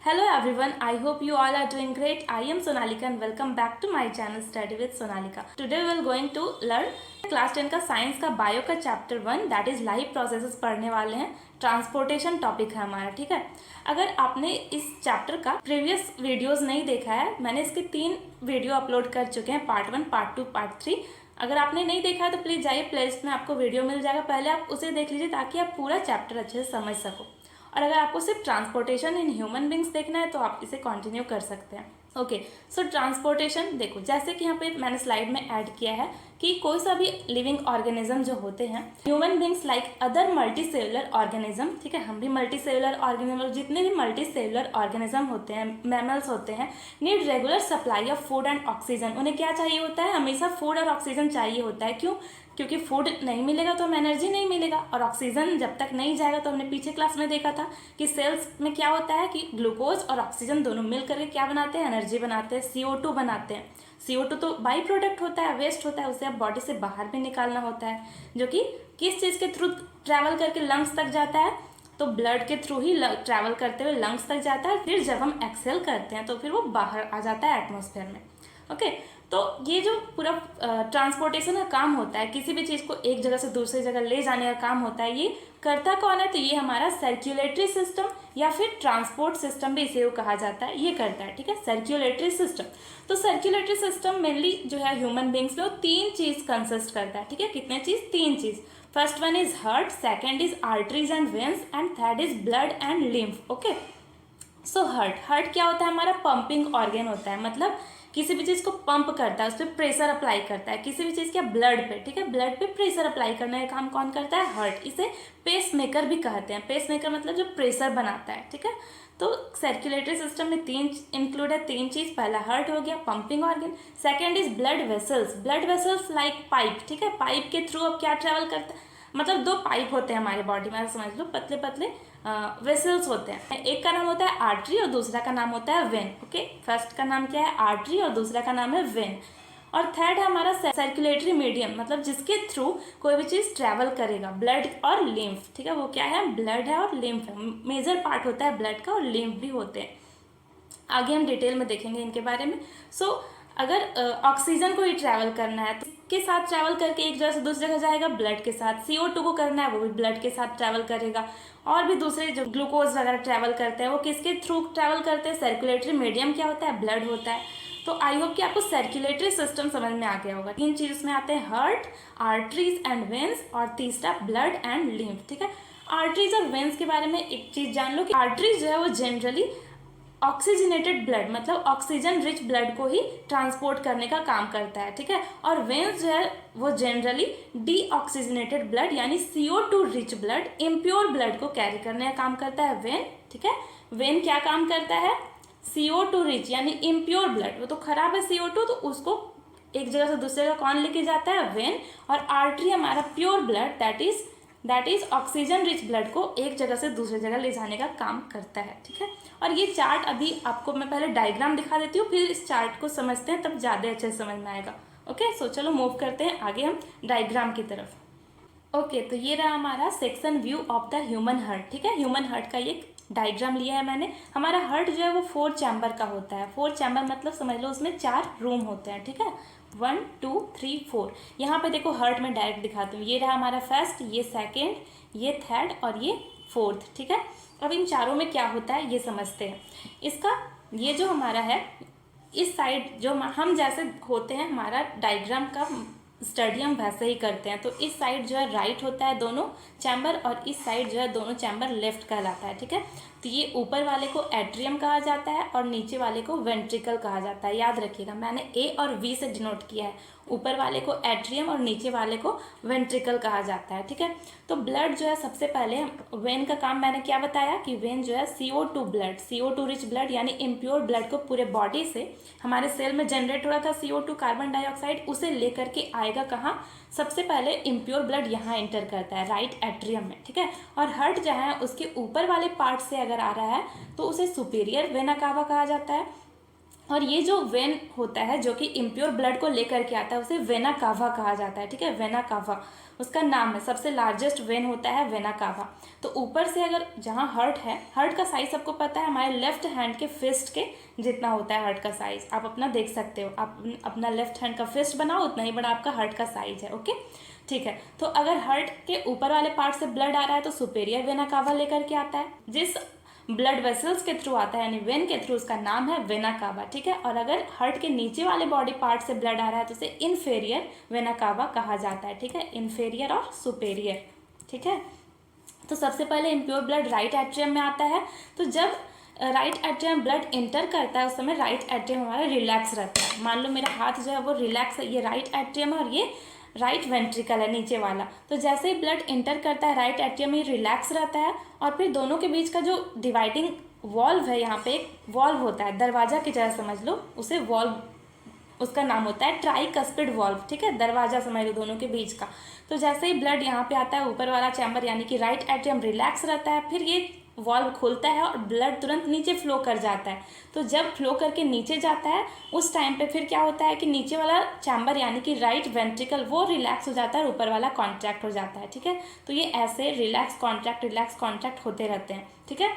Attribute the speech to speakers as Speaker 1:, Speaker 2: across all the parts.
Speaker 1: Hello everyone, I hope you all are doing great. I am Sonalika and welcome back to my channel Study with Sonalika. Today we are going to learn class 10 का science का bio का chapter 1 that is life processes पढ़ने वाले हैं. Transportation topic है हमारा. ठीक है, अगर आपने इस चैप्टर का प्रीवियस वीडियोस नहीं देखा है, मैंने इसके 3 वीडियो अपलोड कर चुके हैं, पार्ट 1, पार्ट 2, पार्ट 3. अगर आपने नहीं देखा है तो प्लीज़ जाइए, प्लेलिस्ट में आपको वीडियो मिल जाएगा. पहले आप उसे देख लीजिए ताकि आप पूरा चैप्टर अच्छे से समझ सको. और अगर आपको सिर्फ ट्रांसपोर्टेशन इन ह्यूमन बींग्स देखना है तो आप इसे कंटिन्यू कर सकते हैं. ओके, सो ट्रांसपोर्टेशन देखो, जैसे कि यहाँ पे मैंने स्लाइड में ऐड किया है कि कोई सा भी लिविंग ऑर्गेनिज्म जो होते हैं, human beings like other multi cellular organism, ठीक है, हम भी मल्टी सेलुलर ऑर्गेनिज्म, जितने भी मल्टी सेलुलर ऑर्गेनिज्म होते हैं, मैमल्स होते हैं, need regular supply of food and oxygen. उन्हें क्या चाहिए होता है? हमेशा फूड और ऑक्सीजन चाहिए होता है. क्यों? क्योंकि फूड नहीं मिलेगा तो हमें एनर्जी नहीं मिलेगा, और ऑक्सीजन जब तक नहीं जाएगा, तो हमने पीछे क्लास में देखा था कि सेल्स में क्या होता है कि ग्लूकोज और ऑक्सीजन दोनों मिल करके क्या बनाते हैं? एनर्जी बनाते हैं, CO2 बनाते हैं. CO2 तो बाई प्रोडक्ट होता है, वेस्ट होता है, उसे अब बॉडी से बाहर भी निकालना होता है, जो कि किस चीज़ के थ्रू ट्रैवल करके लंग्स तक जाता है? तो ब्लड के थ्रू ही ट्रैवल करते हुए लंग्स तक जाता है. फिर जब हम एक्सेल करते हैं तो फिर वो बाहर आ जाता है एटमॉस्फेयर में. ओके, तो ये जो पूरा ट्रांसपोर्टेशन का काम होता है, किसी भी चीज़ को एक जगह से दूसरी जगह ले जाने का काम होता है, ये करता कौन है? तो ये हमारा सर्कुलेटरी सिस्टम या फिर ट्रांसपोर्ट सिस्टम भी इसे कहा जाता है, ये करता है. ठीक है, सर्कुलेटरी सिस्टम. तो सर्कुलेटरी सिस्टम मेनली जो है ह्यूमन बींग्स में वो 3 चीज़ कंसिस्ट करता है. ठीक है, कितने चीज़? 3 चीज़. First one is heart, second is arteries and veins, and third is blood and lymph. Okay, so heart क्या होता है? हमारा पंपिंग ऑर्गन होता है, मतलब किसी भी चीज़ को पंप करता है, उस पर प्रेशर अप्लाई करता है. किसी भी चीज़ के ब्लड पे, ठीक है, ब्लड पे प्रेशर अप्लाई करने का काम कौन करता है? हार्ट. इसे पेस मेकर भी कहते हैं. पेस मेकर मतलब जो प्रेशर बनाता है. ठीक है, तो सर्कुलेटरी सिस्टम में 3 इंक्लूड है. 3 चीज़. पहला हार्ट हो गया, pumping organ. Second is blood vessels. Blood vessels like pipe. ठीक है, पाइप के थ्रू अब क्या ट्रेवल करता है? मतलब 2 पाइप होते हैं हमारे बॉडी में, समझ लो, पतले पतले वेसल्स होते हैं. एक का नाम होता है आर्टरी और दूसरा का नाम होता है वेन. ओके, फर्स्ट का नाम क्या है? आर्टरी, और दूसरा का नाम है वेन. और थर्ड है हमारा सर्कुलेटरी मीडियम, मतलब जिसके थ्रू कोई भी चीज़ ट्रैवल करेगा, ब्लड और लिम्फ. ठीक है, वो क्या है? ब्लड है और लिम्फ है. मेजर पार्ट होता है ब्लड का, और लिम्फ भी होते हैं. आगे हम डिटेल में देखेंगे इनके बारे में. सो अगर ऑक्सीजन को ही ट्रैवल करना है तो के साथ ट्रैवल करके एक जगह से दूसरी जगह जाएगा, ब्लड के साथ. CO2 को करना है, वो भी ब्लड के साथ ट्रैवल करेगा. और भी दूसरे जो ग्लूकोज वगैरह ट्रैवल करते हैं, वो किसके थ्रू ट्रैवल करते हैं? सर्कुलेटरी मीडियम क्या होता है? ब्लड होता है. तो आई होप कि आपको सर्कुलेटरी सिस्टम समझ में आ गया होगा. 3 चीज़ उसमें आते हैं, हार्ट, आर्टरीज एंड वेन्स, और तीसरा ब्लड एंड लिम्फ. ठीक है, आर्टरीज और वेन्स के बारे में एक चीज़ जान लो कि आर्टरीज जो है वो जनरली ऑक्सीजनेटेड ब्लड, मतलब ऑक्सीजन रिच ब्लड को ही ट्रांसपोर्ट करने का काम करता है. ठीक है, और वेन्स जो है वो जनरली डीऑक्सीजनेटेड ब्लड यानी CO2 rich blood, impure blood को कैरी करने का काम करता है वेन. ठीक है, वेन क्या काम करता है? CO2 रिच यानी इम्प्योर ब्लड, वो तो खराब है CO2, तो उसको एक जगह से दूसरी जगह कौन लेके जाता है? वेन. और आर्टरी हमारा pure blood, that is oxygen rich blood को एक जगह से दूसरी जगह ले जाने का काम करता है. ठीक है, और ये चार्ट अभी आपको मैं पहले डायग्राम दिखा देती हूँ, फिर इस चार्ट को समझते हैं, तब ज़्यादा अच्छे से समझ में आएगा. ओके, सो चलो मूव करते हैं आगे हम डायग्राम की तरफ. ओके, तो ये रहा हमारा section view of the human heart. ठीक है, ह्यूमन हार्ट का ये डायग्राम लिया है मैंने. हमारा हार्ट जो है वो 4 चैम्बर का होता है. 4 चैम्बर मतलब समझ लो उसमें 4 रूम होते हैं. ठीक है, 1 2 3 4. यहाँ पे देखो हार्ट में डायरेक्ट दिखाती हूँ. ये रहा हमारा फर्स्ट, ये सेकेंड, ये थर्ड और ये फोर्थ. ठीक है, अब इन चारों में क्या होता है ये समझते हैं. इसका ये जो हमारा है, इस साइड जो हम जैसे होते हैं, हमारा डायग्राम का स्टडी हम वैसे ही करते हैं. तो इस साइड जो है राइट होता है दोनों चैम्बर, और इस साइड जो है दोनों चैम्बर लेफ्ट कहलाता है. ठीक है, तो ये ऊपर वाले को एट्रियम कहा जाता है और नीचे वाले को वेंट्रिकल कहा जाता है. याद रखिएगा, मैंने A और V से डिनोट किया है. ऊपर वाले को एट्रियम और नीचे वाले को वेंट्रिकल कहा जाता है. ठीक है, तो ब्लड जो है सबसे पहले, वेन का काम मैंने क्या बताया कि वेन जो है CO2 blood, CO2 rich blood यानी इम्प्योर ब्लड को पूरे बॉडी से, हमारे सेल में जनरेट हो रहा था CO2 कार्बन डाइऑक्साइड, उसे लेकर के आएगा कहाँ? सबसे पहले इम्प्योर ब्लड यहाँ एंटर करता है राइट एट्रियम में. ठीक है, और हार्ट जो है उसके ऊपर वाले पार्ट से अगर आ रहा है तो उसे सुपीरियर वेना कावा कहा जाता है, और ये जो वेन होता है जो कि इम्प्योर ब्लड को लेकर के आता है उसे वेना कावा कहा जाता है, ठीक है, वेना कावा उसका नाम है। सबसे लार्जेस्ट वेन होता है वेना कावा। तो ऊपर से अगर जहाँ हर्ट है, हर्ट का साइज सबको पता है, हमारे लेफ्ट हैंड के फिस्ट के जितना होता है हर्ट का साइज। आप अपना देख सकते हो, आप अपना लेफ्ट हैंड का फिस्ट बनाओ, उतना ही बड़ा आपका हर्ट का साइज है। ओके, ठीक है। तो अगर हर्ट के ऊपर वाले पार्ट से ब्लड आ रहा है तो सुपेरियर वेना कावा लेकर के आता है। जिस ब्लड वेसल्स के थ्रू आता है यानी वेन के थ्रू, उसका नाम है वेना कावा, ठीक है। और अगर हर्ट के नीचे वाले बॉडी पार्ट से ब्लड आ रहा है तो उसे इन्फेरियर वेना कावा कहा जाता है, ठीक है, इन्फेरियर और सुपेरियर, ठीक है। तो सबसे पहले इम्प्योर ब्लड राइट एट्रियम में आता है। तो जब राइट एट्रियम ब्लड इंटर करता है उस समय राइट एट्रियम हमारा रिलैक्स रहता है। मान लो मेरा हाथ जो है वो रिलैक्स है, ये राइट एट्रियम है और ये राइट वेंट्रिकल है नीचे वाला। तो जैसे ही ब्लड इंटर करता है राइट एट्रियम में रिलैक्स रहता है और फिर दोनों के बीच का जो डिवाइडिंग वॉल्व है, यहाँ पे एक वॉल्व होता है, दरवाजा की तरह समझ लो उसे, वॉल्व उसका नाम होता है ट्राइकस्पिड वॉल्व, ठीक है, दरवाजा समझ लो दोनों के बीच का। तो जैसे ही ब्लड यहाँ पे आता है ऊपर वाला चैम्बर यानी कि राइट एट्रियम रिलैक्स रहता है, फिर ये वॉल्व खुलता है और ब्लड तुरंत नीचे फ्लो कर जाता है। तो जब फ्लो करके नीचे जाता है उस टाइम पे फिर क्या होता है कि नीचे वाला चैम्बर यानी कि राइट वेंट्रिकल वो रिलैक्स हो जाता है और ऊपर वाला कॉन्ट्रैक्ट हो जाता है, ठीक है। तो ये ऐसे रिलैक्स कॉन्ट्रैक्ट होते रहते हैं, ठीक है।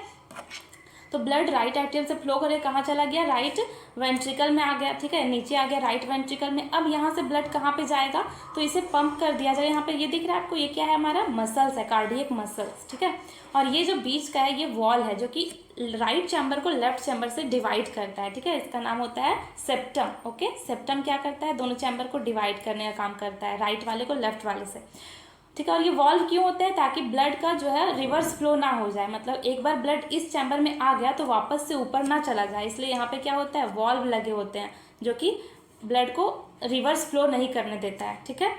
Speaker 1: तो ब्लड राइट एट्रियम से फ्लो करके कहाँ चला गया, राइट वेंट्रिकल में आ गया, ठीक है, नीचे आ गया राइट वेंट्रिकल में। अब यहाँ से ब्लड कहाँ पे जाएगा, तो इसे पंप कर दिया जाए। यहाँ पे ये दिख रहा है आपको, ये क्या है, हमारा मसल्स है, कार्डियक मसल्स, ठीक है। और ये जो बीच का है ये वॉल है जो कि राइट चैम्बर को लेफ्ट चैम्बर से डिवाइड करता है, ठीक है, इसका नाम होता है सेप्टम। ओके, सेप्टम क्या करता है, दोनों चैम्बर को डिवाइड करने का काम करता है, राइट वाले को लेफ्ट वाले से, ठीक है। और ये वॉल्व क्यों होते हैं, ताकि ब्लड का जो है रिवर्स फ्लो ना हो जाए, मतलब एक बार ब्लड इस चैम्बर में आ गया तो वापस से ऊपर ना चला जाए, इसलिए यहाँ पे क्या होता है, वॉल्व लगे होते हैं जो कि ब्लड को रिवर्स फ्लो नहीं करने देता है, ठीक है।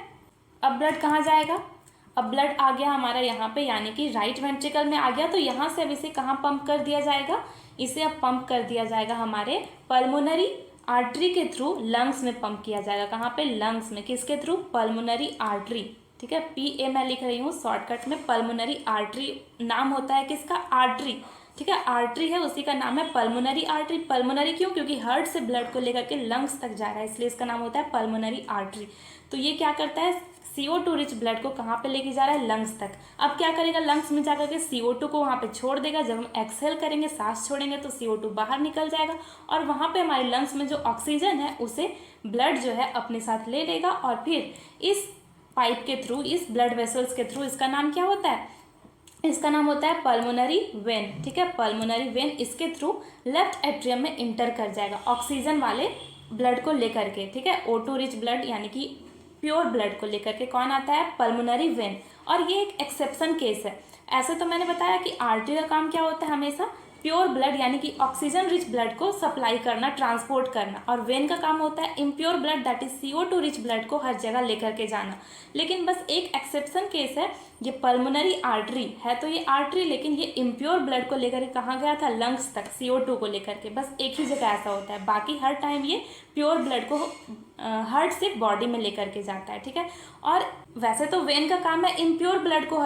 Speaker 1: अब ब्लड कहाँ जाएगा, अब ब्लड आ गया हमारा यहाँ पे यानी कि राइट वेंट्रिकल में आ गया। तो यहाँ से अब इसे कहाँ पंप कर दिया जाएगा, इसे अब पंप कर दिया जाएगा हमारे पल्मोनरी आर्टरी के थ्रू, लंग्स में पंप किया जाएगा। कहाँ पे, लंग्स में, किसके थ्रू, पल्मोनरी आर्टरी, ठीक है, PA मैं लिख रही हूँ शॉर्टकट में, पल्मोनरी आर्टरी नाम होता है किसका, आर्टरी, ठीक है, आर्टरी है उसी का नाम है पल्मोनरी आर्टरी। पल्मोनरी क्यों, क्योंकि हार्ट से ब्लड को लेकर के लंग्स तक जा रहा है, इसलिए इसका नाम होता है पल्मोनरी आर्टरी। तो ये क्या करता है, CO2 रिच ब्लड को कहाँ पे लेके जा रहा है, लंग्स तक। अब क्या करेगा, लंग्स में जाकर के CO2 को वहाँ पे छोड़ देगा। जब हम एक्सहेल करेंगे, सांस छोड़ेंगे तो CO2 बाहर निकल जाएगा और वहाँ पे हमारे लंग्स में जो ऑक्सीजन है उसे ब्लड जो है अपने साथ ले लेगा और फिर इस पाइप के थ्रू, इस ब्लड वेसल्स के थ्रू, इसका नाम क्या होता है, इसका नाम होता है पल्मोनरी वेन, ठीक है, पल्मोनरी वेन, इसके थ्रू लेफ्ट एट्रियम में इंटर कर जाएगा ऑक्सीजन वाले ब्लड को लेकर के, ठीक है, O2 रिच ब्लड यानी कि प्योर ब्लड को लेकर के कौन आता है, पल्मोनरी वेन। और ये एक एक्सेप्शन केस है। ऐसे तो मैंने बताया कि आर्टरी का काम क्या होता है, हमेशा प्योर ब्लड यानी कि ऑक्सीजन रिच ब्लड को सप्लाई करना, ट्रांसपोर्ट करना, और वेन का काम होता है impure blood that is CO2 rich blood को हर जगह लेकर के जाना। लेकिन बस एक एक्सेप्शन केस है, ये पल्मोनरी आर्टरी है तो ये आर्टरी, लेकिन ये इम्प्योर ब्लड को लेकर के कहाँ गया था, लंग्स तक, CO2 को लेकर के, बस एक ही जगह ऐसा होता है। बाकी हर टाइम ये प्योर ब्लड को हार्ट से बॉडी में लेकर के जाता है, ठीक है। और वैसे तो वेन का काम है इम्प्योर ब्लड को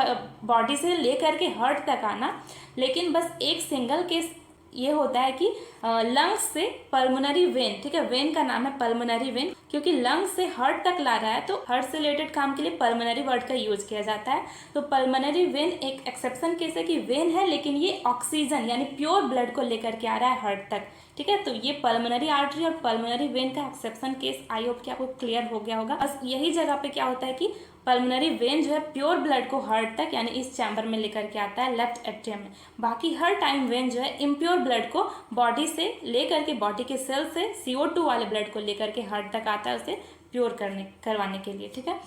Speaker 1: बॉडी से लेकर के हार्ट तक आना, लेकिन बस एक सिंगल केस ये होता है कि लंग्स से पल्मोनरी वेन, ठीक है, वेन का नाम है पल्मोनरी वेन, क्योंकि लंग्स से हार्ट तक ला रहा है तो हार्ट से रिलेटेड काम के लिए पल्मोनरी वर्ड का यूज किया जाता है। तो पल्मोनरी वेन एक एक्सेप्शन केस है कि वेन है लेकिन ये ऑक्सीजन यानी प्योर ब्लड को लेकर के आ रहा है हार्ट तक, ठीक है। तो ये पल्मोनरी आर्टरी और पल्मोनरी वेन का एक्सेप्शन केस, आई होप कि आपको क्लियर हो गया होगा। बस यही जगह पे क्या होता है कि पल्मोनरी वेन जो है प्योर ब्लड को हार्ट तक यानी इस चैम्बर में लेकर के आता है लेफ्ट एट्रियम में। बाकी हर टाइम वेन जो है इम्प्योर ब्लड को बॉडी से लेकर के, बॉडी के सेल से CO2 वाले ब्लड को लेकर के हार्ट तक आता है उसे प्योर करवाने के लिए, ठीक है।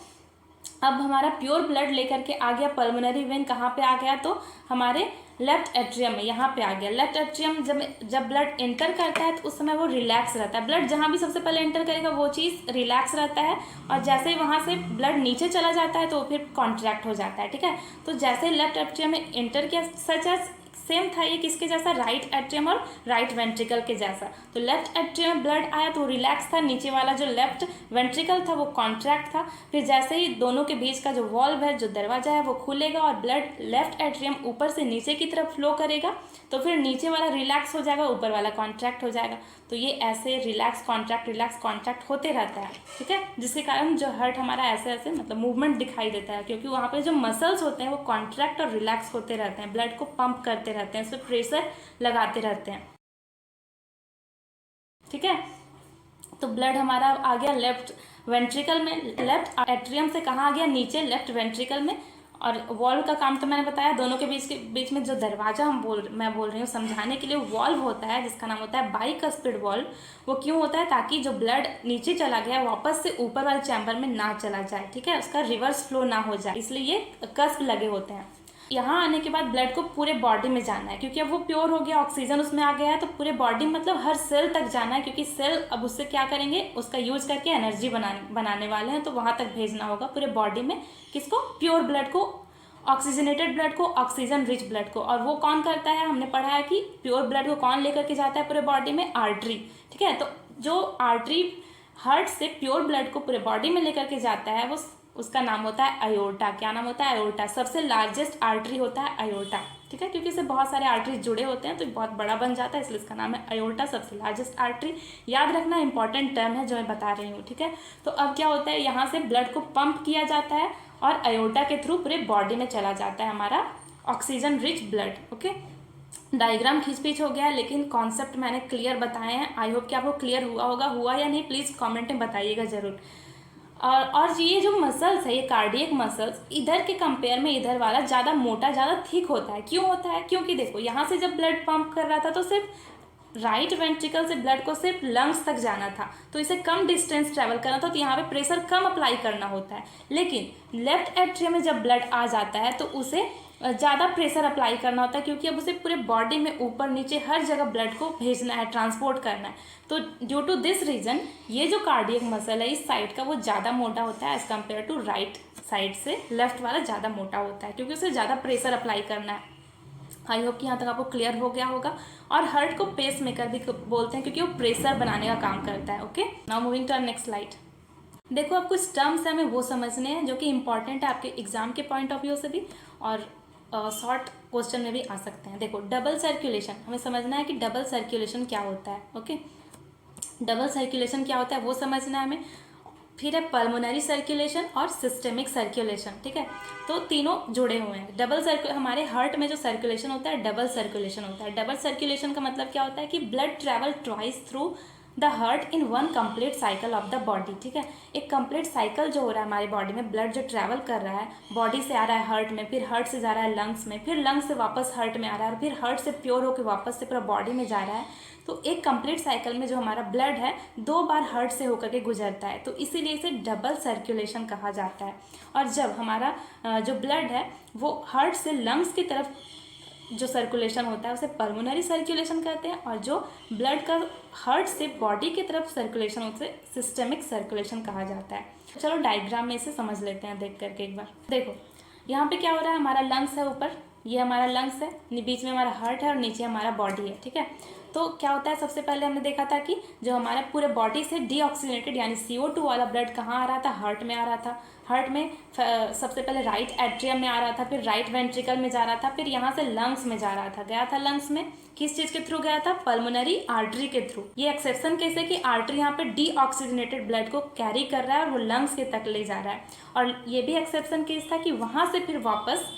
Speaker 1: अब हमारा प्योर ब्लड लेकर के आ गया पल्मोनरी वेन, कहाँ पे आ गया, तो हमारे लेफ्ट एट्रियम में, यहाँ पे आ गया। लेफ्ट एट्रियम जब ब्लड एंटर करता है तो उस समय वो रिलैक्स रहता है। ब्लड जहाँ भी सबसे पहले एंटर करेगा वो चीज़ रिलैक्स रहता है, और जैसे ही वहाँ से ब्लड नीचे चला जाता है तो फिर कॉन्ट्रैक्ट हो जाता है, ठीक है। तो जैसे लेफ्ट एट्रियम में एंटर किया, सच एज सेम था ये किसके जैसा, राइट एट्रियम और राइट वेंट्रिकल के जैसा। तो लेफ्ट एट्रियम में ब्लड आया तो रिलैक्स था, नीचे वाला जो लेफ्ट वेंट्रिकल था वो कॉन्ट्रैक्ट था। फिर जैसे ही दोनों के बीच का जो वॉल्व है, जो दरवाजा है, वो खुलेगा और ब्लड लेफ्ट एट्रियम ऊपर से नीचे की तरफ फ्लो करेगा, तो फिर नीचे वाला रिलैक्स हो जाएगा, ऊपर वाला कॉन्ट्रैक्ट हो जाएगा। तो ये ऐसे रिलैक्स कॉन्ट्रैक्ट होते रहता है, ठीक है, जिसके कारण जो हार्ट हमारा ऐसे ऐसे मतलब मूवमेंट दिखाई देता है, क्योंकि वहाँ पे जो मसल्स होते हैं वो कॉन्ट्रैक्ट और रिलैक्स होते रहते हैं, ब्लड को पंप करते रहते हैं, उस पर प्रेशर लगाते रहते हैं, ठीक है। तो ब्लड हमारा आ गया लेफ्ट वेंट्रिकल में, लेफ्ट एट्रियम से कहाँ आ गया, नीचे लेफ्ट वेंट्रिकल में। और वॉल्व का काम तो मैंने बताया, दोनों के बीच में जो दरवाजा मैं बोल रही हूँ समझाने के लिए, वॉल्व होता है जिसका नाम होता है बाइकस्पिड वॉल्व। वो क्यों होता है, ताकि जो ब्लड नीचे चला गया वापस से ऊपर वाले चैम्बर में ना चला जाए, ठीक है, उसका रिवर्स फ्लो ना हो जाए, इसलिए ये कस्प लगे होते हैं। यहाँ आने के बाद ब्लड को पूरे बॉडी में जाना है, क्योंकि अब वो प्योर हो गया, ऑक्सीजन उसमें आ गया है, तो पूरे बॉडी मतलब हर सेल तक जाना है, क्योंकि सेल अब उससे क्या करेंगे, उसका यूज करके एनर्जी बनाने वाले हैं, तो वहाँ तक भेजना होगा पूरे बॉडी में। किसको, प्योर ब्लड को, ऑक्सीजनेटेड ब्लड को, ऑक्सीजन रिच ब्लड को। और वो कौन करता है, हमने पढ़ा है कि प्योर ब्लड को कौन लेकर के जाता है पूरे बॉडी में, आर्टरी, ठीक है। तो जो आर्टरी हार्ट से प्योर ब्लड को पूरे बॉडी में लेकर के जाता है, वो उसका नाम होता है अयोर्टा। क्या नाम होता है, अयोर्टा। सबसे लार्जेस्ट आर्टरी होता है अयोर्टा, ठीक है, क्योंकि इससे बहुत सारे आर्टरीज जुड़े होते हैं तो बहुत बड़ा बन जाता है, इसलिए इसका नाम है अयोर्टा, सबसे लार्जेस्ट आर्टरी। याद रखना, इंपॉर्टेंट टर्म है जो मैं बता रही हूँ, ठीक है। तो अब क्या होता है, यहाँ से ब्लड को पंप किया जाता है और अयोर्टा के थ्रू पूरे बॉडी में चला जाता है हमारा oxygen rich blood, okay. Diagram खींच हो गया है, लेकिन कॉन्सेप्ट मैंने क्लियर बताए हैं। आई होप कि आपको क्लियर हुआ होगा, हुआ या नहीं प्लीज़ कमेंट में बताइएगा ज़रूर। और ये जो मसल्स है, ये कार्डियक मसल्स, इधर के कंपेयर में इधर वाला ज़्यादा मोटा, ज़्यादा थिक होता है। क्यों होता है, क्योंकि देखो यहाँ से जब ब्लड पंप कर रहा था तो सिर्फ राइट वेंट्रिकल से ब्लड को सिर्फ लंग्स तक जाना था, तो इसे कम डिस्टेंस ट्रेवल करना था, तो यहाँ पे प्रेशर कम अप्लाई करना होता है। लेकिन लेफ्ट एट्रियम में जब ब्लड आ जाता है तो उसे ज़्यादा प्रेशर अप्लाई करना होता है, क्योंकि अब उसे पूरे बॉडी में ऊपर नीचे हर जगह ब्लड को भेजना है, ट्रांसपोर्ट करना है। तो ड्यू टू दिस रीज़न ये जो कार्डियक मसल है इस साइड का वो ज़्यादा मोटा होता है as compare to right side से लेफ्ट वाला ज़्यादा मोटा होता है, क्योंकि उसे ज़्यादा प्रेशर अप्लाई करना है। आई होप कि यहाँ तक आपको क्लियर हो गया होगा। और हार्ट को पेस मेकर भी बोलते हैं, क्योंकि वो प्रेशर बनाने का काम करता है, okay. Now moving to our next slide. देखो, अब कुछ टर्म्स हैं हमें वो समझने हैं जो कि इंपॉर्टेंट है आपके एग्जाम के पॉइंट ऑफ व्यू से भी, और शॉर्ट क्वेश्चन में भी आ सकते हैं। देखो, डबल सर्कुलेशन, हमें समझना है कि डबल सर्कुलेशन क्या होता है, ओके। डबल सर्कुलेशन क्या होता है वो समझना है हमें। फिर है पल्मोनरी सर्कुलेशन और सिस्टेमिक सर्कुलेशन, ठीक है। तो तीनों जुड़े हुए हैं। हमारे हार्ट में जो सर्कुलेशन होता है डबल सर्कुलेशन होता है। डबल सर्कुलेशन का मतलब क्या होता है कि blood travel twice through the heart in one complete cycle of the body, ठीक है। एक कंप्लीट साइकिल जो हो रहा है हमारी बॉडी में, ब्लड जो ट्रैवल कर रहा है, बॉडी से आ रहा है हार्ट में, फिर हार्ट से जा रहा है लंग्स में, फिर लंग्स से वापस हार्ट में आ रहा है, और फिर हार्ट से प्योर होकर वापस से पूरा बॉडी में जा रहा है। तो एक कंप्लीट साइकिल में जो हमारा ब्लड है 2 बार हार्ट से होकर के गुजरता है, तो इसीलिए इसे डबल सर्कुलेशन कहा जाता है। और जब हमारा जो ब्लड है वो हार्ट से लंग्स की तरफ जो सर्कुलेशन होता है उसे पल्मोनरी सर्कुलेशन कहते हैं, और जो ब्लड का हार्ट से बॉडी की तरफ सर्कुलेशन उसे सिस्टेमिक सर्कुलेशन कहा जाता है। चलो डायग्राम में इसे समझ लेते हैं देख करके एक बार। देखो, यहाँ पे क्या हो रहा है, हमारा लंग्स है ऊपर, ये हमारा लंग्स है, बीच में हमारा हार्ट है और नीचे हमारा बॉडी है, ठीक है। तो क्या होता है, सबसे पहले हमने देखा था कि जो हमारा पूरे बॉडी से डीऑक्सीजनेटेड यानी CO2 वाला ब्लड कहाँ आ रहा था, हार्ट में आ रहा था। हार्ट में सबसे पहले राइट एट्रियम में आ रहा था, फिर राइट वेंट्रिकल में जा रहा था, फिर यहाँ से लंग्स में जा रहा था। गया था लंग्स में किस चीज़ के थ्रू गया था, पल्मोनरी आर्टरी के थ्रू। ये एक्सेप्शन केस है कि आर्टरी यहाँ पे डीऑक्सीजनेटेड ब्लड को कैरी कर रहा है और वो लंग्स के तक ले जा रहा है। और ये भी एक्सेप्शन केस था कि वहाँ से फिर वापस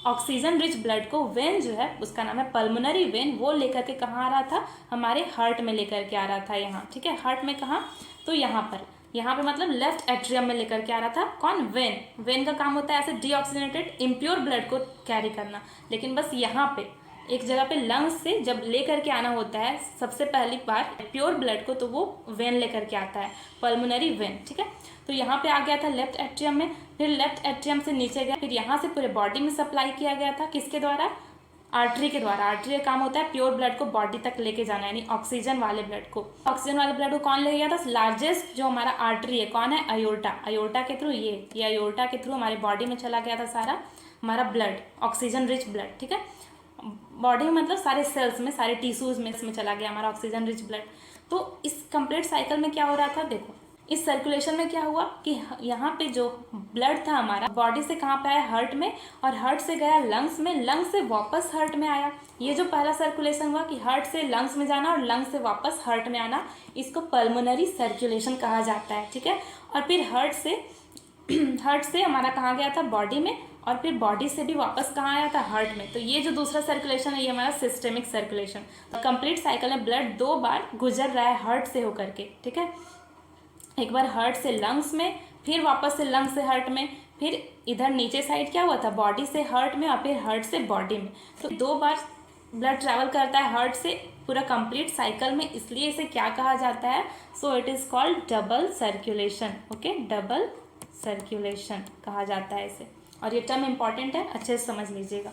Speaker 1: ऑक्सीजन रिच ब्लड को वेन जो है उसका नाम है पल्मोनरी वेन, वो लेकर के कहाँ आ रहा था, हमारे हार्ट में लेकर के आ रहा था यहाँ, ठीक है। हार्ट में कहाँ, तो यहाँ पे मतलब लेफ्ट एट्रियम में लेकर के आ रहा था। कौन, वेन का काम होता है ऐसे डीऑक्सीजनेटेड इम्प्योर ब्लड को कैरी करना। लेकिन बस यहाँ पे एक जगह पे लंग्स से जब लेकर के आना होता है सबसे पहली बार प्योर ब्लड को, तो वो वेन लेकर के आता है, पल्मोनरी वेन, ठीक है। तो यहाँ पे आ गया था लेफ्ट एट्रियम में, फिर लेफ्ट एट्रियम से नीचे गया, फिर यहाँ से पूरे बॉडी में सप्लाई किया गया था, किसके द्वारा, आर्टरी के द्वारा। आर्टरी का काम होता है प्योर ब्लड को बॉडी तक लेके जाना, यानी ऑक्सीजन वाले ब्लड को। ऑक्सीजन वाले ब्लड को कौन ले गया था, लार्जेस्ट जो हमारा आर्टरी है कौन है, अयोर्टा। अयोर्टा के थ्रू ये अयोर्टा के थ्रू हमारे बॉडी में चला गया था सारा हमारा ब्लड, ऑक्सीजन रिच ब्लड, ठीक है। बॉडी में मतलब सारे सेल्स में, सारे टिश्यूज़ में इसमें चला गया हमारा ऑक्सीजन रिच ब्लड। तो इस कंप्लीट साइकिल में क्या हो रहा था, देखो इस सर्कुलेशन में क्या हुआ कि यहाँ पे जो ब्लड था हमारा बॉडी से कहाँ पे आया, हार्ट में, और हार्ट से गया लंग्स में, लंग्स से वापस हार्ट में आया। ये जो पहला सर्कुलेशन हुआ कि हार्ट से लंग्स में जाना और लंग्स से वापस हार्ट में आना, इसको पल्मोनरी सर्कुलेशन कहा जाता है, ठीक है। और फिर हार्ट से हमारा कहाँ गया था, बॉडी में, और फिर बॉडी से भी वापस कहाँ आया था, हार्ट में। तो ये जो दूसरा सर्कुलेशन है ये हमारा सिस्टेमिक सर्कुलेशन। तो कंप्लीट साइकिल में ब्लड 2 बार गुजर रहा है हार्ट से होकर के, ठीक है। एक बार हार्ट से लंग्स में, फिर वापस से लंग्स से हार्ट में, फिर इधर नीचे साइड क्या हुआ था, बॉडी से हार्ट में, और फिर हार्ट से बॉडी में। तो 2 बार ब्लड ट्रैवल करता है हार्ट से पूरा कंप्लीट साइकिल में, इसलिए इसे क्या कहा जाता है, so it is called double circulation. Okay, double circulation कहा जाता है इसे। और ये टर्म इंपॉर्टेंट है, अच्छे से समझ लीजिएगा।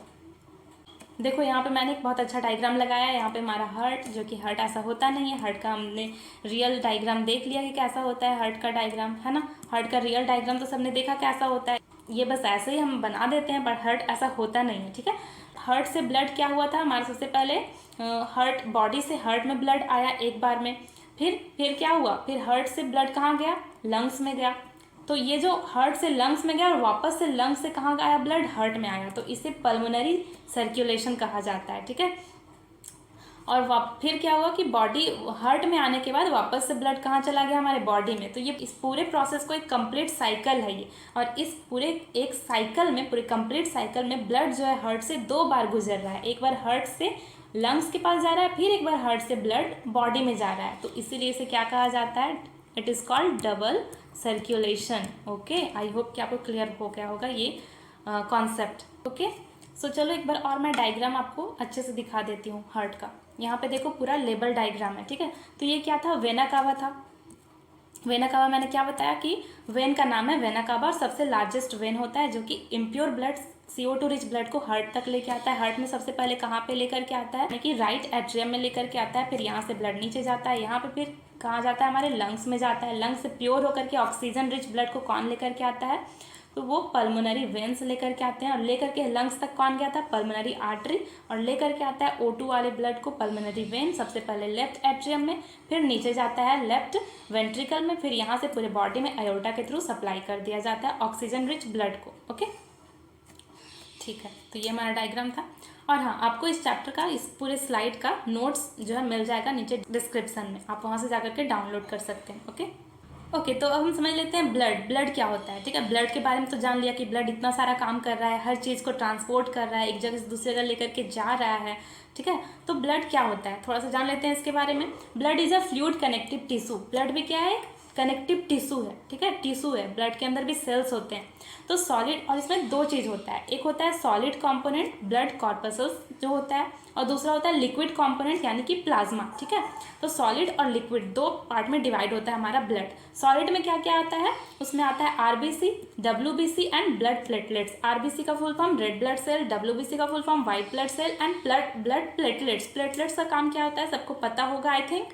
Speaker 1: देखो यहाँ पे मैंने एक बहुत अच्छा डायग्राम लगाया है। यहाँ पे हमारा हार्ट, जो कि हार्ट ऐसा होता नहीं है, हार्ट का हमने रियल डायग्राम देख लिया कि कैसा होता है हार्ट का डायग्राम, है ना। हार्ट का रियल डायग्राम तो सबने देखा कैसा होता है, ये बस ऐसे ही हम बना देते हैं, बट हार्ट ऐसा होता नहीं है, ठीक है। हार्ट से ब्लड क्या हुआ था हमारा, सबसे पहले हार्ट, बॉडी से हार्ट में ब्लड आया एक बार में, फिर क्या हुआ, फिर हार्ट से ब्लड कहाँ गया, लंग्स में गया। तो ये जो हार्ट से लंग्स में गया और वापस से लंग्स से कहाँ आया ब्लड, हार्ट में आया, तो इसे पल्मोनरी सर्कुलेशन कहा जाता है, ठीक है। और फिर क्या हुआ कि बॉडी, हार्ट में आने के बाद वापस से ब्लड कहाँ चला गया, हमारे बॉडी में। तो ये इस पूरे प्रोसेस को एक कंप्लीट साइकिल है ये, और इस पूरे एक साइकिल में, पूरे कंप्लीट साइकिल में ब्लड जो है हार्ट से 2 बार गुजर रहा है। एक बार हार्ट से लंग्स के पास जा रहा है, फिर एक बार हार्ट से ब्लड बॉडी में जा रहा है। तो इसीलिए इसे क्या कहा जाता है, it is called double circulation. Okay, I hope कि आपको क्लियर हो गया होगा ये कॉन्सेप्ट। ओके, सो चलो एक बार और मैं डायग्राम आपको अच्छे से दिखा देती हूँ हार्ट का। यहाँ पे देखो पूरा लेबल डायग्राम है, ठीक है। तो ये क्या था, वेना कावा था। वेना कावा मैंने क्या बताया कि वेन का नाम है वेना कावा, और सबसे लार्जेस्ट वेन होता है जो कि impure blood, CO2 rich blood को हार्ट तक लेके आता है। हार्ट में सबसे पहले कहाँ पे लेकर के आता है, यानी कि राइट एट्रियम में लेकर के आता है। फिर यहाँ से ब्लड नीचे जाता है, यहाँ पे फिर कहाँ जाता है, हमारे लंग्स में जाता है। लंग्स से प्योर होकर के ऑक्सीजन रिच ब्लड को कौन लेकर के आता है, तो वो पल्मोनरी वेन्स लेकर के आते हैं। और लेकर के लंग्स तक कौन गया था, पल्मोनरी आर्टरी, और लेकर के आता है O2 वाले ब्लड को पल्मोनरी वेन, सबसे पहले लेफ्ट एट्रियम में, फिर नीचे जाता है लेफ्ट वेंट्रिकल में, फिर यहाँ से पूरे बॉडी में आयोटा के थ्रू सप्लाई कर दिया जाता है ऑक्सीजन रिच ब्लड को। ओके, ठीक है। तो ये हमारा डायग्राम था। और हाँ, आपको इस चैप्टर का, इस पूरे स्लाइड का नोट्स जो है मिल जाएगा नीचे डिस्क्रिप्शन में, आप वहाँ से जाकर के डाउनलोड कर सकते हैं। ओके, तो अब हम समझ लेते हैं ब्लड क्या होता है, ठीक है। ब्लड के बारे में तो जान लिया कि ब्लड इतना सारा काम कर रहा है, हर चीज़ को ट्रांसपोर्ट कर रहा है, एक जगह से दूसरी जगह लेकर के जा रहा है, ठीक है। तो ब्लड क्या होता है थोड़ा सा जान लेते हैं इसके बारे में। Blood is a fluid connective tissue. Blood भी क्या है, कनेक्टिव टिश्यू है, ठीक है, टिश्यू है। ब्लड के अंदर भी सेल्स होते हैं। तो सॉलिड, और इसमें 2 चीज़ होता है, एक होता है सॉलिड कंपोनेंट ब्लड कॉर्पसल्स जो होता है, और दूसरा होता है लिक्विड कंपोनेंट यानी कि प्लाज्मा, ठीक है। तो सॉलिड और लिक्विड 2 पार्ट में डिवाइड होता है हमारा ब्लड। सॉलिड में क्या क्या आता है, उसमें आता है RBC, WBC and blood platelets. RBC का full form red blood cell, WBC का full form white blood cell, and blood platelets. Platelets का काम क्या होता है सबको पता होगा आई थिंक,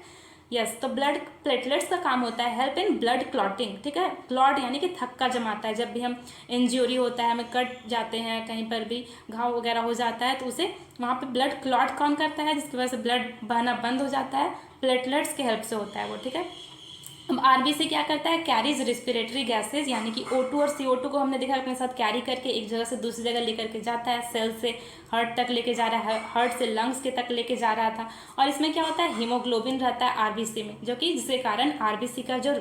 Speaker 1: यस। तो ब्लड प्लेटलेट्स का काम होता है हेल्प इन ब्लड क्लॉटिंग, ठीक है। क्लॉट यानी कि थक्का जमाता है, जब भी हम इंज्यूरी होता है, हमें कट जाते हैं, कहीं पर भी घाव वगैरह हो जाता है, तो उसे वहाँ पे ब्लड क्लॉट कौन करता है, जिसकी वजह से ब्लड बहना बंद हो जाता है, प्लेटलेट्स के हेल्प से होता है वो, ठीक है। अब RBC क्या करता है, कैरीज रिस्पिरेटरी गैसेज, यानी कि O2 और CO2 को हमने देखा अपने साथ कैरी करके एक जगह से दूसरी जगह लेकर के जाता है। सेल से हार्ट तक लेके जा रहा है, हार्ट से लंग्स के तक लेके जा रहा था। और इसमें क्या होता है, हीमोग्लोबिन रहता है RBC में, जो कि जिसके कारण RBC का जो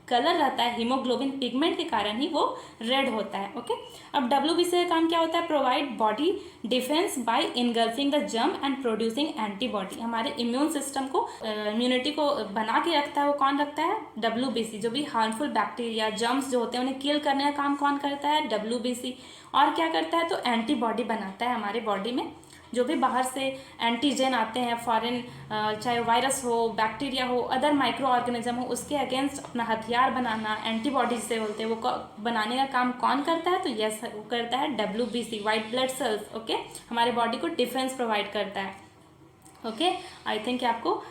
Speaker 1: कलर रहता है हीमोग्लोबिन पिगमेंट के कारण ही वो रेड होता है। ओके, अब WBC का काम क्या होता है, provide body defence bye engulfing the germ and producing antibody. हमारे इम्यून सिस्टम को, इम्यूनिटी को बना के रखता है, वो कौन रखता है, WBC। जो भी हार्मफुल बैक्टीरिया जर्म्स जो होते हैं उन्हें किल करने का काम कौन करता है, WBC। और क्या करता है, तो एंटीबॉडी बनाता है हमारे बॉडी में। जो भी बाहर से एंटीजन आते हैं फॉरेन, चाहे वायरस हो, बैक्टीरिया हो, अदर माइक्रो ऑर्गेनिज्म हो, उसके अगेंस्ट अपना हथियार बनाना, एंटीबॉडीज से बोलते हैं, वो बनाने का काम कौन करता है, तो यस वो करता है WBC, white blood cells. Okay, हमारे बॉडी को डिफेंस प्रोवाइड करता है। ओके, आई थिंक आपको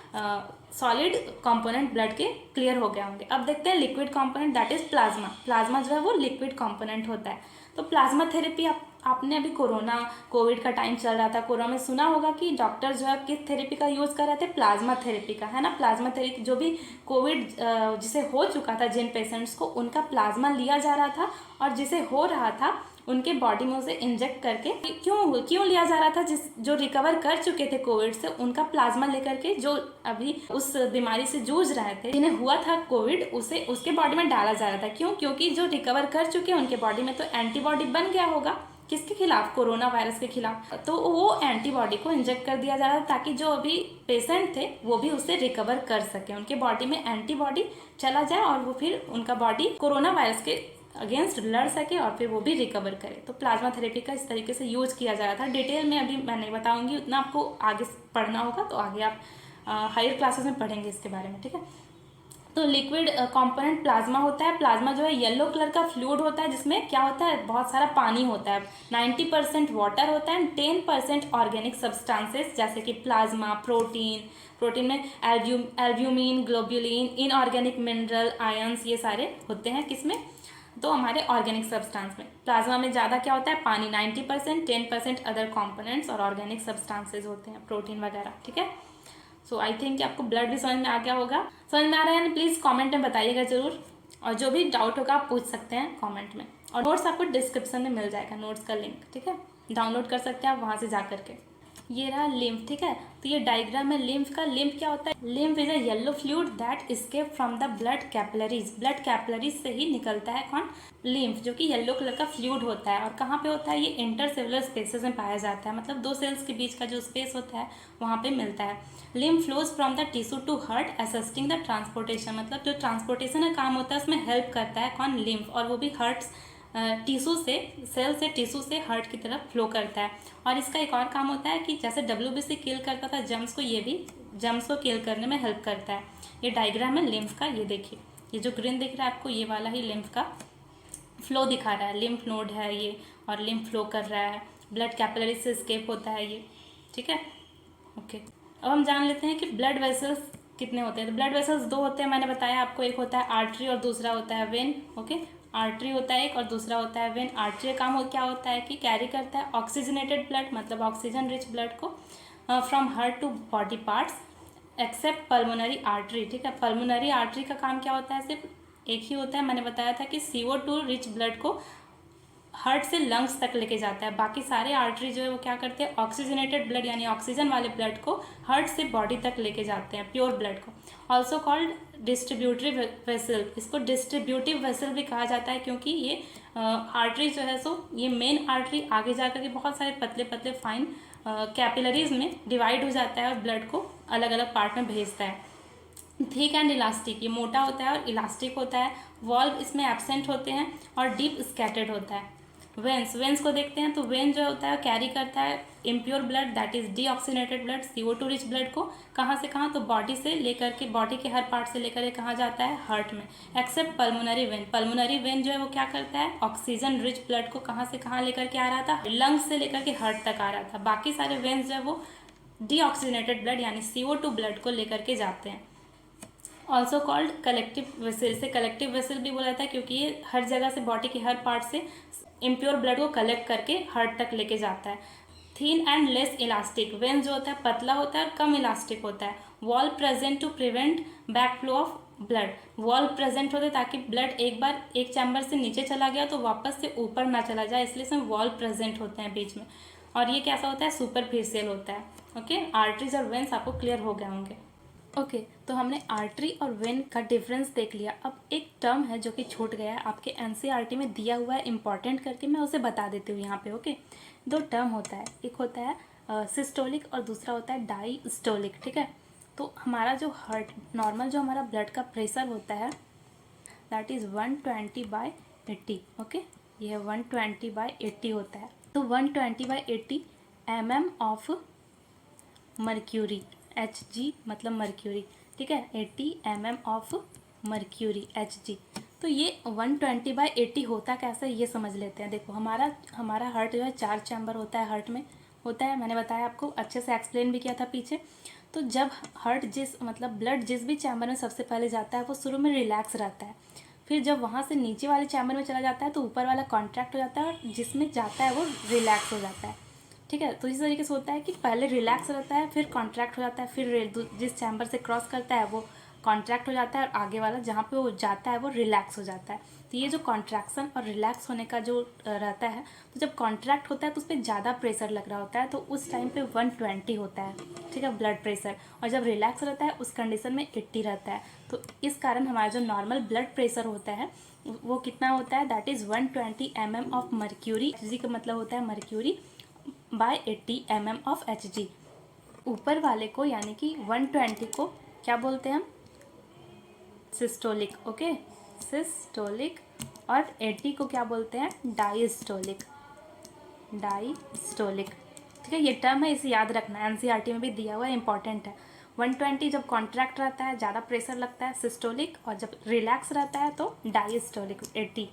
Speaker 1: सॉलिड कंपोनेंट ब्लड के क्लियर हो गए होंगे। अब देखते हैं liquid component, that is plasma. Plasma जो है वो लिक्विड कंपोनेंट होता है। तो प्लाज्मा थेरेपी आप आपने अभी कोविड का टाइम चल रहा था, कोरोना में सुना होगा कि डॉक्टर जो है किस थेरेपी का यूज़ कर रहे थे, प्लाज्मा थेरेपी का, है ना। प्लाज्मा थेरेपी, जो भी कोविड जिसे हो चुका था, जिन पेशेंट्स को, उनका प्लाज्मा लिया जा रहा था और जिसे हो रहा था उनके बॉडी में उसे इंजेक्ट करके, क्यों लिया जा रहा था, जो रिकवर कर चुके थे कोविड से, उनका प्लाज्मा लेकर के जो अभी उस बीमारी से जूझ रहे थे, जिन्हें हुआ था कोविड, उसे उसके बॉडी में डाला जा रहा था। क्यों? क्योंकि जो रिकवर कर चुके हैं उनके बॉडी में तो एंटीबॉडी बन गया होगा, किसके खिलाफ? कोरोना वायरस के खिलाफ। तो वो एंटीबॉडी को इंजेक्ट कर दिया जा रहा था ताकि जो अभी पेशेंट थे वो भी उससे रिकवर कर सके, उनके बॉडी में एंटीबॉडी चला जाए और वो फिर उनका बॉडी कोरोना वायरस के अगेंस्ट लड़ सके और फिर वो भी रिकवर करे। तो प्लाज्मा थेरेपी का इस तरीके से यूज किया जा रहा था। डिटेल में अभी मैं नहीं बताऊंगी, उतना आपको आगे पढ़ना होगा, तो आगे आप हायर क्लासेस में पढ़ेंगे इसके बारे में, ठीक है। तो लिक्विड कंपोनेंट प्लाज्मा होता है। प्लाज्मा जो है येलो कलर का फ्लूइड होता है, जिसमें क्या होता है, बहुत सारा पानी होता है। 90% वाटर होता है एंड 10% ऑर्गेनिक सब्सटेंसेस, जैसे कि प्लाज्मा, प्रोटीन में albumin, globulin, inorganic mineral, ions, ये सारे होते हैं किसमें, तो हमारे ऑर्गेनिक सब्सटेंस में। प्लाज्मा में ज़्यादा क्या होता है, पानी 90%, 10% अदर कंपोनेंट्स और ऑर्गेनिक सब्सटेंसेस होते हैं, प्रोटीन वगैरह, ठीक है। सो आई थिंक कि आपको ब्लड भी समझ में आ गया होगा। समझ में आ रहा है ना, प्लीज़ कमेंट में बताइएगा ज़रूर, और जो भी डाउट होगा आप पूछ सकते हैं कमेंट में। और नोट्स आपको डिस्क्रिप्शन में मिल जाएगा, नोट्स का लिंक, ठीक है, डाउनलोड कर सकते हैं आप वहाँ से जा करके। ये रहा लिम्फ, ठीक है। तो ये डायग्राम है लिम्फ का। लिम्फ क्या होता है? Lymph is a yellow fluid that escape from the blood capillaries. Blood capillaries से ही निकलता है कौन? लिम्फ, जो कि येलो कलर का फ्लूइड होता है। और कहाँ पे होता है? ये इंटरसेलुलर स्पेसेस में पाया जाता है, मतलब दो सेल्स के बीच का जो स्पेस होता है वहाँ पे मिलता है। Lymph flows from the tissue to heart assisting the transportation, मतलब जो ट्रांसपोर्टेशन का काम होता है उसमें हेल्प करता है कौन? लिम्फ, और वो भी हार्ट टिश्यू से, सेल से टिश्यू से हार्ट की तरफ फ्लो करता है। और इसका एक और काम होता है कि जैसे WBC किल करता था जर्म्स को, ये भी जर्म्स को किल करने में हेल्प करता है। ये डायग्राम है लिम्फ का, ये देखिए, ये जो ग्रीन दिख रहा है आपको, ये वाला ही लिम्फ का फ्लो दिखा रहा है। लिम्फ नोड है ये, और लिम्फ फ्लो कर रहा है, ब्लड कैपिलरी से स्केप होता है ये, ठीक है, ओके। अब हम जान लेते हैं कि ब्लड वेसल्स कितने होते हैं। तो ब्लड वेसल्स दो होते हैं, मैंने बताया आपको, एक होता है आर्टरी और दूसरा होता है वेन, ओके। आर्टरी होता है एक और दूसरा होता है वेन। आर्टरी का काम क्या होता है कि कैरी करता है ऑक्सीजनेटेड ब्लड, मतलब ऑक्सीजन रिच ब्लड को from heart to body parts except pulmonary artery, ठीक है। पल्मोनरी आर्टरी का काम क्या होता है? सिर्फ एक ही होता है, मैंने बताया था कि CO2 रिच ब्लड को हार्ट से लंग्स तक लेके जाता है। बाकी सारे आर्टरी जो है वो क्या करते हैं? ऑक्सीजनेटेड ब्लड यानी ऑक्सीजन वाले ब्लड को हार्ट से बॉडी तक लेके जाते हैं, प्योर ब्लड को। ऑल्सो कॉल्ड डिस्ट्रीब्यूटिव वेसल, इसको डिस्ट्रीब्यूटिव वेसल भी कहा जाता है, क्योंकि ये आर्टरी जो है सो ये मेन आर्टरी आगे जा करके बहुत सारे पतले पतले फाइन कैपिलरीज में डिवाइड हो जाता है और ब्लड को अलग अलग पार्ट में भेजता है। थिक एंड इलास्टिक, ये मोटा होता है और इलास्टिक होता है। वॉल्व इसमें एब्सेंट होते हैं और डीप स्कैटर्ड होता है। वेन्स को देखते हैं, तो वेन जो होता है कैरी करता है impure blood, that is deoxygenated blood, CO2 rich blood को कहाँ से कहाँ? तो बॉडी से लेकर के, बॉडी के हर पार्ट से लेकर के कहाँ जाता है? हार्ट में। Accept pulmonary vein, pulmonary vein जो है वो क्या करता है? ऑक्सीजन रिच ब्लड को कहाँ से कहाँ लेकर के आ रहा था? लंग्स से लेकर के हार्ट तक आ रहा था। बाकी सारे वेन्स जो है वो डीऑक्सीजनेटेड ब्लड यानी CO2 ब्लड को लेकर के जाते हैं। ऑल्सो कॉल्ड कलेक्टिव वेसल, से कलेक्टिव वेसल भी बोला जाता है, क्योंकि ये हर जगह से, बॉडी के हर पार्ट से इम्प्योर ब्लड को कलेक्ट करके हार्ट तक लेके जाता है। Thin and less elastic, when जो होता है पतला होता है और कम इलास्टिक होता है। Wall present to prevent back flow of blood, wall present होते ताकि ब्लड एक बार एक चैम्बर से नीचे चला गया तो वापस से ऊपर ना चला जाए, इसलिए इसमें वॉल प्रेजेंट होते हैं बीच में। और ये कैसा होता है? सुपरफिशियल होता है, ओके। आर्टरीज और वेन्स आपको क्लियर हो गए होंगे, ओके। तो हमने आर्टरी और वेन का डिफरेंस देख लिया। अब एक टर्म है जो कि छूट गया है, आपके NCERT में दिया हुआ है इम्पॉर्टेंट करके, मैं उसे बता देती हूँ यहाँ पे, ओके। दो टर्म होता है, एक होता है सिस्टोलिक और दूसरा होता है डायस्टोलिक, ठीक है। तो हमारा जो हार्ट नॉर्मल जो हमारा ब्लड का प्रेशर होता है दैट इज़ 120/80, ओके। ये 120/80 होता है। तो 120/80 mm ऑफ मर्क्यूरी, Hg मतलब मर्क्यूरी, ठीक है। 80 mm ऑफ मर्क्यूरी, Hg। तो ये 120/80 होता कैसे, ये समझ लेते हैं। देखो हमारा हार्ट जो है 4 चैम्बर होता है, हार्ट में होता है, मैंने बताया आपको, अच्छे से एक्सप्लेन भी किया था पीछे। तो जब हार्ट मतलब ब्लड जिस भी चैम्बर में सबसे पहले जाता है वो शुरू में रिलैक्स रहता है, फिर जब वहाँ से नीचे वाले चैम्बर में चला जाता है तो ऊपर वाला कॉन्ट्रैक्ट हो जाता है और जिसमें जाता है वो रिलैक्स हो जाता है। ठीक है, तो इस तरीके से होता है कि पहले रिलैक्स रहता है, फिर कॉन्ट्रैक्ट हो जाता है, फिर जिस चैम्बर से क्रॉस करता है वो कॉन्ट्रैक्ट हो जाता है और आगे वाला जहाँ पे वो जाता है वो रिलैक्स हो जाता है। तो ये जो कॉन्ट्रैक्शन और रिलैक्स होने का जो रहता है, तो जब कॉन्ट्रैक्ट होता है तो उस पर ज़्यादा प्रेशर लग रहा होता है, तो उस टाइम पे 120 होता है, ठीक है, ब्लड प्रेशर। और जब रिलैक्स रहता है उस कंडीशन में 80 रहता है। तो इस कारण हमारा जो नॉर्मल ब्लड प्रेशर होता है वो कितना होता है, that is 120 mm of mercury. जी का मतलब होता है mercury by 80 mm of Hg। ऊपर वाले को यानी कि 120 को क्या बोलते हैं हम, सिस्टोलिक। Okay, systolic. और 80 को क्या बोलते हैं, डायस्टोलिक। डायस्टोलिक, ठीक है, ये टर्म है, इसे याद रखना है, एनसीईआरटी में भी दिया हुआ है, इंपॉर्टेंट है। 120 जब कॉन्ट्रैक्ट रहता है, ज़्यादा प्रेशर लगता है, सिस्टोलिक, और जब रिलैक्स रहता है तो डायस्टोलिक 80।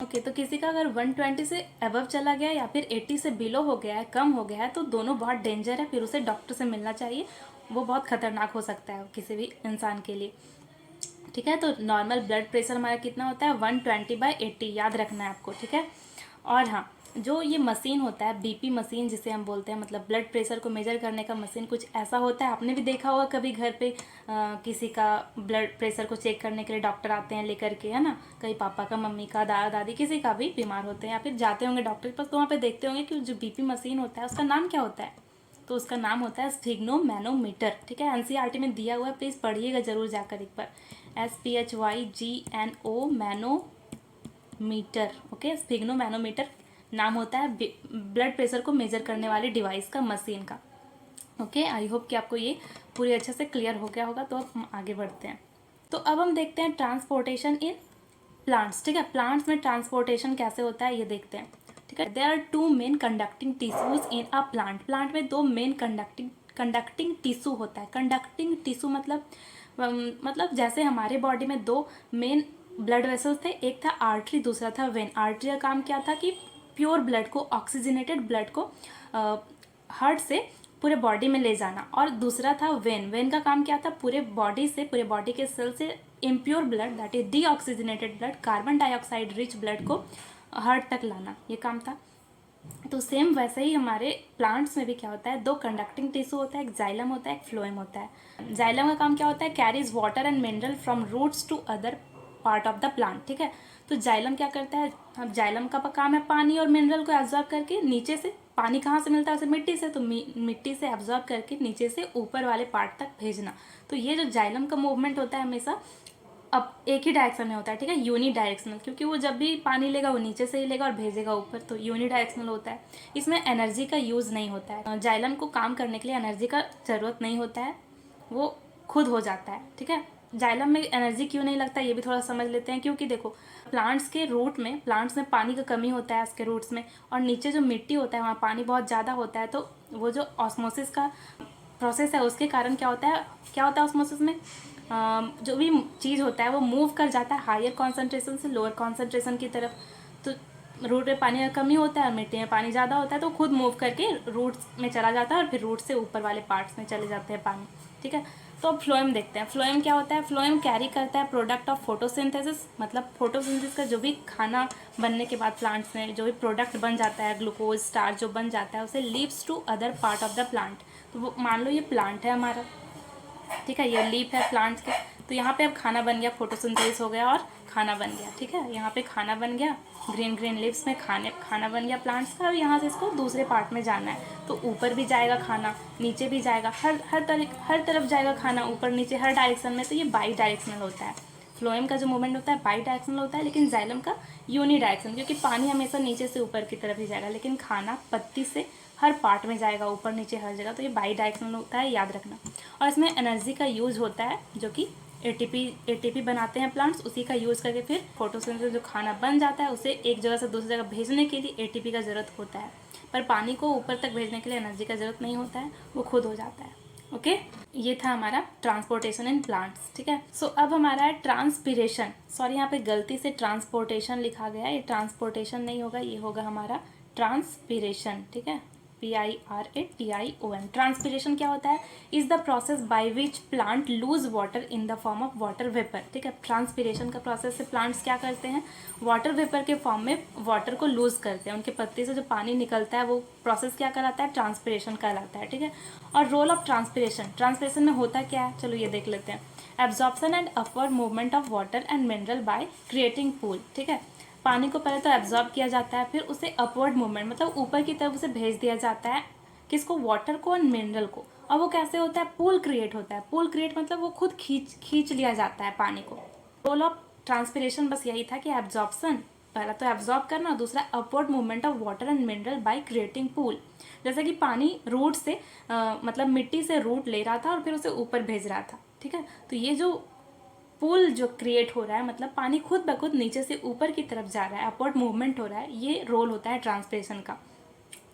Speaker 1: ओके, तो किसी का अगर 120 से अबव चला गया या फिर 80 से बिलो हो गया है, कम हो गया है, तो दोनों बहुत डेंजर है, फिर उसे डॉक्टर से मिलना चाहिए, वो बहुत खतरनाक हो सकता है किसी भी इंसान के लिए। ठीक है, तो नॉर्मल ब्लड प्रेशर हमारा कितना होता है, 120/80, याद रखना है आपको। ठीक है, और हाँ, जो ये मशीन होता है बीपी मशीन जिसे हम बोलते हैं, मतलब ब्लड प्रेशर को मेजर करने का मशीन, कुछ ऐसा होता है, आपने भी देखा होगा कभी घर पे किसी का ब्लड प्रेशर को चेक करने के लिए डॉक्टर आते हैं लेकर के, है ना, कहीं पापा का, मम्मी का, दादा दादी, किसी का भी बीमार होते हैं या फिर जाते होंगे डॉक्टर के पास, तो वहाँ पे देखते होंगे कि जो बीपी मशीन होता है उसका नाम क्या होता है, तो उसका नाम होता है स्फिग्नोमैनोमीटर। ठीक है, एनसीईआरटी में दिया हुआ है, प्लीज़ पढ़िएगा जरूर जाकर एक बार, SPHYGNO मैनोमीटर। ओके, स्फिग्नोमैनोमीटर नाम होता है ब्लड प्रेशर को मेजर करने वाली डिवाइस का, मशीन का। ओके, आई होप कि आपको ये पूरी अच्छे से क्लियर हो गया होगा। तो अब हम आगे बढ़ते हैं। तो अब हम देखते हैं ट्रांसपोर्टेशन इन प्लांट्स। ठीक है, प्लांट्स में ट्रांसपोर्टेशन कैसे होता है ये देखते हैं। ठीक है, there are 2 main conducting tissues in a plant. Plant में 2 मेन कंडक्टिंग टिश्यू होता है। कंडक्टिंग टिश्यू मतलब जैसे हमारे बॉडी में 2 मेन ब्लड वेसल्स थे, एक था आर्टरी, दूसरा था वेन। आर्टरी का काम क्या था कि प्योर ब्लड को, ऑक्सीजनेटेड ब्लड को हार्ट से पूरे बॉडी में ले जाना, और दूसरा था वेन। वेन का काम क्या था, पूरे बॉडी के सेल से impure blood, that is deoxygenated blood, carbon dioxide rich blood को हार्ट तक लाना, ये काम था। तो सेम वैसे ही हमारे प्लांट्स में भी क्या होता है, 2 कंडक्टिंग टिश्यू होता है, एक जाइलम होता है, एक फ्लोएम होता है। जाइलम का काम क्या होता है, carries water and mineral from roots to other part of the plant. ठीक है, तो जाइलम क्या करता है, अब जाइलम का काम है पानी और मिनरल को एब्जॉर्ब करके नीचे से, पानी कहाँ से मिलता है उसे, मिट्टी से, तो मिट्टी से एब्जॉर्ब करके नीचे से ऊपर वाले पार्ट तक भेजना। तो ये जो जाइलम का मूवमेंट होता है हमेशा अब एक ही डायरेक्शन में होता है। ठीक है, यूनी डायरेक्शनल, क्योंकि वो जब भी पानी लेगा वो नीचे से ही लेगा और भेजेगा ऊपर, तो यूनी डायरेक्शनल होता है। इसमें एनर्जी का यूज़ नहीं होता है। जाइलम को काम करने के लिए एनर्जी का ज़रूरत नहीं होता है, वो खुद हो जाता है। ठीक है, जाइलम में एनर्जी क्यों नहीं लगता ये भी थोड़ा समझ लेते हैं। क्योंकि देखो, प्लांट्स में पानी का कमी होता है उसके रूट्स में, और नीचे जो मिट्टी होता है वहाँ पानी बहुत ज़्यादा होता है, तो वो जो ऑस्मोसिस का प्रोसेस है उसके कारण क्या होता है ऑस्मोसिस में, जो भी चीज़ होता है वो मूव कर जाता है हायर कॉन्सेंट्रेशन से लोअर कॉन्सेंट्रेशन की तरफ। तो रूट में पानी का कमी होता है और मिट्टी में पानी ज़्यादा होता है, तो खुद मूव करके रूट्स में चला जाता है और फिर रूट से ऊपर वाले पार्ट्स में चले जाते हैं पानी। ठीक है, तो अब फ्लोएम देखते हैं। फ्लोएम क्या होता है, फ्लोएम कैरी करता है प्रोडक्ट ऑफ फोटोसिंथेसिस, मतलब फोटोसिंथेसिस का जो भी खाना बनने के बाद प्लांट्स में जो भी प्रोडक्ट बन जाता है, ग्लूकोज, स्टार्च जो बन जाता है, उसे leaves to other part of the plant. तो वो मान लो ये प्लांट है हमारा, ठीक है, ये लीफ है प्लांट्स के, तो यहाँ पे अब खाना बन गया, फोटोसिंथेसिस हो गया और खाना बन गया। ठीक है, यहाँ पे खाना बन गया, ग्रीन लीव्स में खाना बन गया प्लांट्स का। अब यहाँ से इसको दूसरे पार्ट में जाना है, तो ऊपर भी जाएगा खाना, नीचे भी जाएगा, हर तरफ जाएगा खाना, ऊपर नीचे हर डायरेक्शन में। तो ये बाई डायरेक्शनल होता है। फ्लोएम का जो मूवमेंट होता है बाई डायरेक्शनल होता है, लेकिन जाइलम का यूनी डायरेक्शन, क्योंकि पानी हमेशा नीचे से ऊपर की तरफ ही जाएगा, लेकिन खाना पत्ती से हर पार्ट में जाएगा, ऊपर नीचे हर जगह। तो ये बाई डायरेक्शनल होता है, याद रखना। और इसमें एनर्जी का यूज़ होता है, जो कि एटीपी बनाते हैं प्लांट्स, उसी का यूज़ करके फिर फोटोसिंथेसिस जो खाना बन जाता है उसे एक जगह से दूसरी जगह भेजने के लिए एटीपी का ज़रूरत होता है। पर पानी को ऊपर तक भेजने के लिए एनर्जी का ज़रूरत नहीं होता है, वो खुद हो जाता है। ओके, ये था हमारा ट्रांसपोर्टेशन इन प्लांट्स। ठीक है, सो अब हमारा है ट्रांसपिरेशन। सॉरी, यहाँ पे गलती से ट्रांसपोर्टेशन लिखा गया है, ये ट्रांसपोर्टेशन नहीं होगा, ये होगा हमारा ट्रांसपिरेशन। ठीक है, PIRATION। ट्रांसपिरेशन क्या होता है? Is the process by which plant loose water in the form of water vapour. ठीक है, ट्रांसपिरेशन का प्रोसेस से प्लांट्स क्या करते हैं? वाटर वेपर के फॉर्म में वाटर को लूज करते हैं। उनके पत्ते से जो पानी निकलता है वो प्रोसेस क्या कहलाता है? ट्रांसपिरेशन कहलाता है। ठीक है, और रोल ऑफ ट्रांसपिरेशन, ट्रांसपिरेशन में होता क्या है? चलो ये देख लेते हैं। Absorption and upward movement of water and mineral by creating pool. ठीक है, पानी को पहले तो एब्जॉर्ब किया जाता है, फिर उसे अपवर्ड मूवमेंट मतलब ऊपर की तरफ उसे भेज दिया जाता है। किसको? वाटर को और मिनरल को। और वो कैसे होता है? पूल क्रिएट होता है। पूल क्रिएट मतलब वो खुद खींच लिया जाता है पानी को। रोल ऑफ ट्रांसपिरेशन बस यही था कि एब्जॉर्प्शन, पहला तो एब्जॉर्ब करना, दूसरा upward movement of water and mineral by creating pool. जैसे कि पानी रूट से मतलब मिट्टी से रूट ले रहा था और फिर उसे ऊपर भेज रहा था। ठीक है, तो ये जो पुल जो क्रिएट हो रहा है मतलब पानी खुद ब खुद नीचे से ऊपर की तरफ जा रहा है, अपवर्ड मूवमेंट हो रहा है, ये रोल होता है ट्रांसपिरेशन का।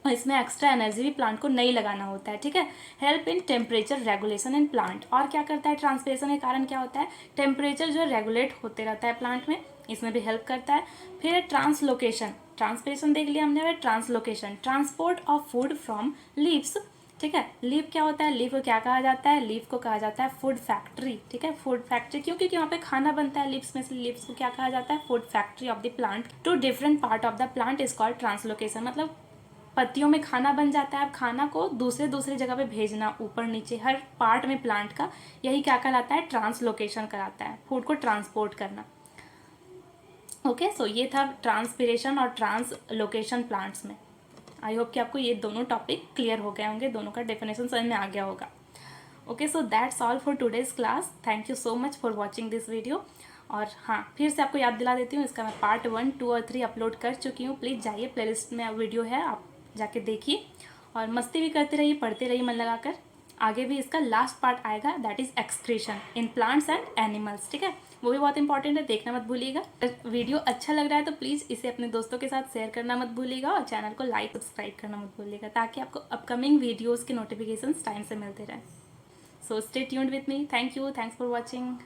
Speaker 1: और इसमें एक्स्ट्रा एनर्जी भी प्लांट को नहीं लगाना होता है। ठीक है, help in temperature regulation in plant. और क्या करता है ट्रांसपिरेशन के कारण? क्या होता है? टेम्परेचर जो है रेगुलेट होते रहता है प्लांट में, इसमें भी हेल्प करता है। फिर ट्रांसलोकेशन, ट्रांसपिरेशन देख लिया हमने। Translocation, transport of food from leaves. ठीक है, लीव क्या होता है? लीव को क्या कहा जाता है? लीव को कहा जाता है फूड फैक्ट्री। ठीक है, फूड फैक्ट्री क्यों? क्योंकि वहाँ पे खाना बनता है लीव्स में से। लीव्स को क्या कहा जाता है? Food factory of the plant. To different part of the plant is called translocation. मतलब पत्तियों में खाना बन जाता है, अब खाना को दूसरे जगह पे भेजना, ऊपर नीचे हर पार्ट में प्लांट का, यही क्या कहलाता है? ट्रांसलोकेशन कहलाता है, फूड को ट्रांसपोर्ट करना। ओके, सो ये था ट्रांसपिरेशन और ट्रांसलोकेशन प्लांट्स में। आई होप कि आपको ये दोनों टॉपिक क्लियर हो गए होंगे, दोनों का डेफिनेशन समझ में आ गया होगा। Okay, so that's all for today's class. Thank you so much for watching this video. और हाँ, फिर से आपको याद दिला देती हूँ, इसका मैं पार्ट 1, 2 और 3 अपलोड कर चुकी हूँ। प्लीज़ जाइए, प्लेलिस्ट में वीडियो है, आप जाके देखिए और मस्ती भी करते रहिए, पढ़ते रहिए मन लगाकर। आगे भी इसका लास्ट पार्ट आएगा, that is excretion in plants and animals. ठीक है, वो भी बहुत इंपॉर्टेंट है, देखना मत भूलिएगा। अगर वीडियो अच्छा लग रहा है तो प्लीज़ इसे अपने दोस्तों के साथ शेयर करना मत भूलिएगा और चैनल को लाइक सब्सक्राइब करना मत भूलिएगा, ताकि आपको अपकमिंग वीडियोज़ के नोटिफिकेशन टाइम से मिलते रहें। So stay tuned with me. Thank you, thanks for watching.